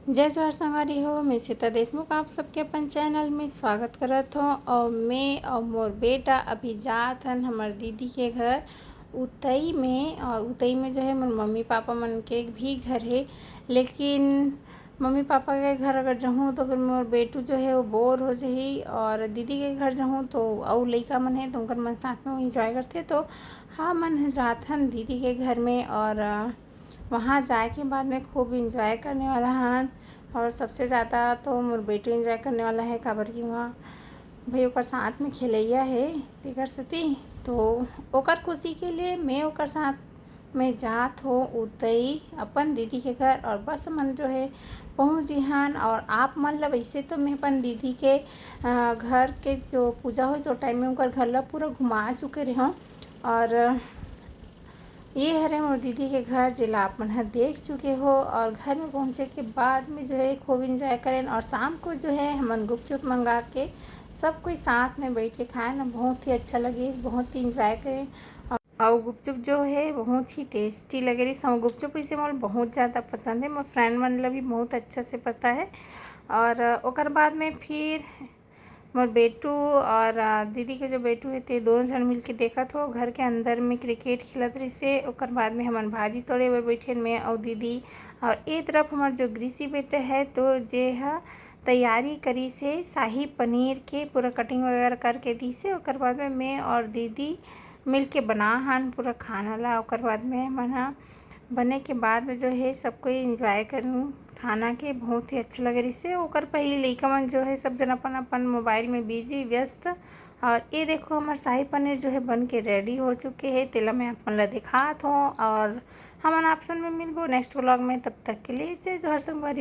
जय जोहार संगवारी हो। मैं सीता देशमुख आप सबके अपन चैनल में स्वागत करत हो। और मैं और मोर बेटा अभी जात हन हमार दीदी के घर उतई में। और उतई में जो है मोर मम्मी पापा मन के भी घर है, लेकिन मम्मी पापा के घर अगर जाऊँ तो फिर मोर बेटू जो है वो बोर हो जाही। और दीदी के घर जाऊँ तो और लइका मन है तो उनकर मन साथ में इंजॉय करते। तो हाँ, मन जात हन दीदी के घर में और वहाँ जाए के बाद में खूब इंजॉय करने वाला हन। और सबसे ज़्यादा तो मोर बेटू इंजॉय करने वाला है, काबर कि वहाँ भाई ओकर साथ में खेलैया है तेकर सती। तो ओकर खुशी के लिए मैं ओकर साथ में जात हो उतई अपन दीदी के घर। और बस मन जो है पहुँच जिहान। और आप मन ला वैसे तो मैं अपन दीदी के घर के जो पूजा हो जो टाइम में उनकर घर ला पूरा घुमा चुके रहे हूँ। और ये हरे मोर दीदी के घर जिला आप मन ह देख चुके हो। और घर में पहुँचे के बाद में जो है खूब इंजॉय करें। और शाम को जो है हमन गुपचुप मंगा के सब कोई साथ में बैठ के खाए ना, बहुत ही अच्छा लगे, बहुत ही इंजॉय करें। और गुपचुप जो है बहुत ही टेस्टी लगे रही। सब गुपचुप इसे मोल बहुत ज़्यादा पसंद है, मोर फ्रेंड मन ला भी बहुत अच्छा से पता है। और ओकर बाद में फिर मोर बेटू और दीदी के जो बेटू है ते दोनों जन मिल के देखत हो घर के अंदर में क्रिकेट खेलत रही से। ओकर बाद में हमन भाजी तोड़े हुए बैठे मैं और दीदी। और एक तरफ हमार जो ग्रीसी बेटा है तो जे है तैयारी करी से शाही पनीर के पूरा कटिंग वगैरह करके दी से। ओकर बाद में मैं और दीदी मिल के बना हन पूरा खाना ला। ओकर बाद में मना बने के बाद में जो है सब कोई इंजॉय करूँ खाना के, बहुत ही अच्छा लगे रही से। ओकर पहले लइका मन जो है सब दिन अपन अपन मोबाइल में बिजी व्यस्त। और ये देखो हमार शाही पनीर जो है बन के रेडी हो चुके हैं, तेला मैं अपन ला दिखात हूँ। और हमन ऑप्शन में मिलबो नेक्स्ट व्लॉग में, तब तक के लिए जय जोहार संगवारी हो।